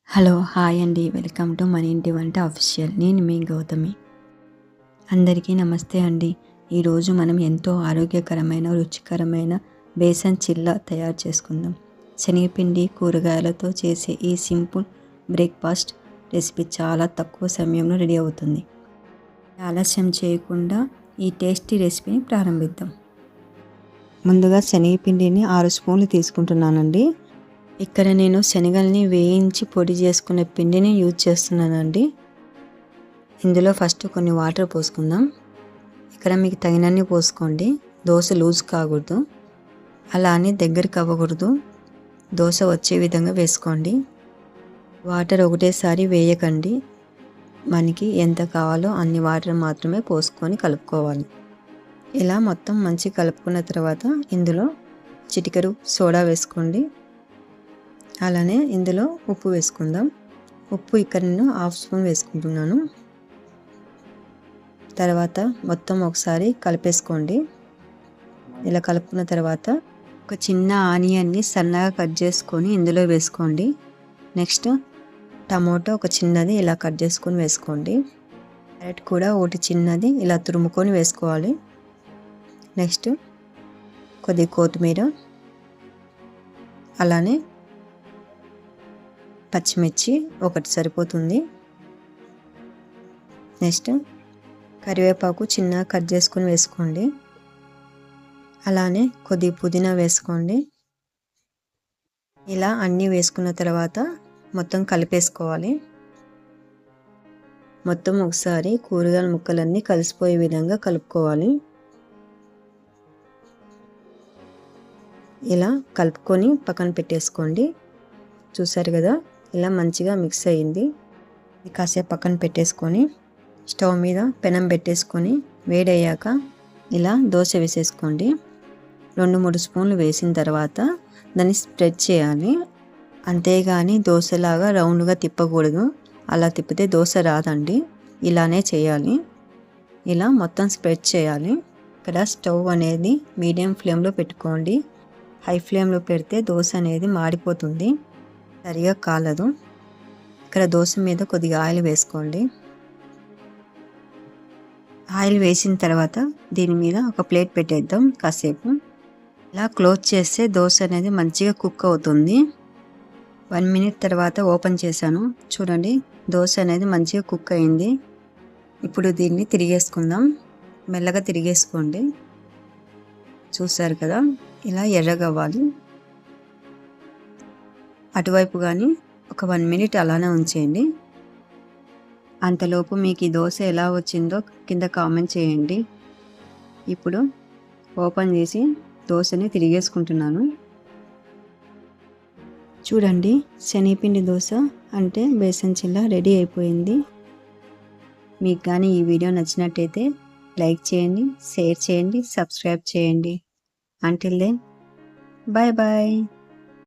Hello hi అండి, welcome to మన ఇంటి వంట అఫీషియల్. నేను మీ గౌతమి. అందరికీ నమస్తే అండి. ఈరోజు మనం ఎంతో ఆరోగ్యకరమైన రుచికరమైన బేసన్ చిల్లా తయారు చేసుకుందాం. శనగపిండి కూరగాయలతో చేసే ఈ సింపుల్ బ్రేక్ఫాస్ట్ రెసిపీ చాలా తక్కువ సమయంలో రెడీ అవుతుంది. ఆలస్యం చేయకుండా ఈ టేస్టీ రెసిపీని ప్రారంభిద్దాం. ముందుగా శనగపిండిని 6 స్పూన్లు తీసుకుంటున్నానండి. ఇక్కడ నేను శనగల్ని వేయించి పొడి చేసుకునే పిండిని యూజ్ చేస్తున్నానండి. ఇందులో ఫస్ట్ కొన్ని వాటర్ పోసుకుందాం. ఇక్కడ మీకు తగినన్ని పోసుకోండి. దోశ లూజ్ కాకూడదు, అలా అని దగ్గరికి అవ్వకూడదు. దోశ వచ్చే విధంగా వేసుకోండి. వాటర్ ఒకటేసారి వేయకండి. మనకి ఎంత కావాలో అన్ని వాటర్ మాత్రమే పోసుకొని కలుపుకోవాలి. ఇలా మొత్తం మంచిగా కలుపుకున్న తర్వాత ఇందులో చిటికెడు సోడా వేసుకోండి. అలానే ఇందులో ఉప్పు వేసుకుందాం. ఉప్పు ఇక్కడ నేను 1/2 స్పూన్ వేసుకుంటున్నాను. తర్వాత మొత్తం ఒకసారి కలిపేసుకోండి. ఇలా కలుపుకున్న తర్వాత ఒక చిన్న ఆనియన్ని సన్నగా కట్ చేసుకొని ఇందులో వేసుకోండి. నెక్స్ట్ టమోటో ఒక చిన్నది ఇలా కట్ చేసుకొని వేసుకోండి. క్యారెట్ కూడా ఒకటి చిన్నది ఇలా తురుముకొని వేసుకోవాలి. నెక్స్ట్ కొద్ది కొత్తిమీర, అలానే పచ్చిమిర్చి ఒకటి సరిపోతుంది. నెక్స్ట్ కరివేపాకు చిన్నగా కట్ చేసుకొని వేసుకోండి. అలానే కొద్ది పుదీనా వేసుకోండి. ఇలా అన్నీ వేసుకున్న తర్వాత మొత్తం కలిపేసుకోవాలి. మొత్తం ఒకసారి కూరగాయల ముక్కలన్నీ కలిసిపోయే విధంగా కలుపుకోవాలి. ఇలా కలుపుకొని పక్కన పెట్టేసుకోండి. చూసారు కదా, ఇలా మంచిగా మిక్స్ అయ్యింది. కాసేపు పక్కన పెట్టేసుకొని స్టవ్ మీద పెనం పెట్టేసుకొని వేడయ్యాక ఇలా దోశ వేసేసుకోండి. 2-3 స్పూన్లు వేసిన తర్వాత దాన్ని స్ప్రెడ్ చేయాలి. అంతేగాని దోశలాగా రౌండ్గా తిప్పకూడదు. అలా తిప్పితే దోశ రాదండి. ఇలానే చేయాలి. ఇలా మొత్తం స్ప్రెడ్ చేయాలి. ఇక్కడ స్టవ్ అనేది మీడియం ఫ్లేమ్లో పెట్టుకోండి. హై ఫ్లేమ్లో పెడితే దోశ అనేది మాడిపోతుంది, సరిగా కాలదు. ఇక్కడ దోశ మీద కొద్దిగా ఆయిల్ వేసుకోండి. ఆయిల్ వేసిన తర్వాత దీని మీద ఒక ప్లేట్ పెట్టేద్దాం. కాసేపు ఇలా క్లోజ్ చేస్తే దోశ అనేది మంచిగా కుక్ అవుతుంది. 1 మినిట్ తర్వాత ఓపెన్ చేశాను. చూడండి, దోశ అనేది మంచిగా కుక్ అయింది. ఇప్పుడు దీన్ని తిరిగేసుకుందాం. మెల్లగా తిరిగేసుకోండి. చూసారు కదా, ఇలా ఎర్రగవ్వాలి. అటువైపు కానీ ఒక 1 మినిట్ అలానే ఉంచేయండి. అంతలోపు మీకు ఈ దోశ ఎలా వచ్చిందో కింద కామెంట్ చేయండి. ఇప్పుడు ఓపెన్ చేసి దోశని తిరిగేసుకుంటున్నాను. చూడండి, శనగపిండి దోశ అంటే బేసన్ చిల్లా రెడీ అయిపోయింది. మీకు కానీ ఈ వీడియో నచ్చినట్టయితే లైక్ చేయండి, షేర్ చేయండి, సబ్స్క్రైబ్ చేయండి. Until then, bye bye.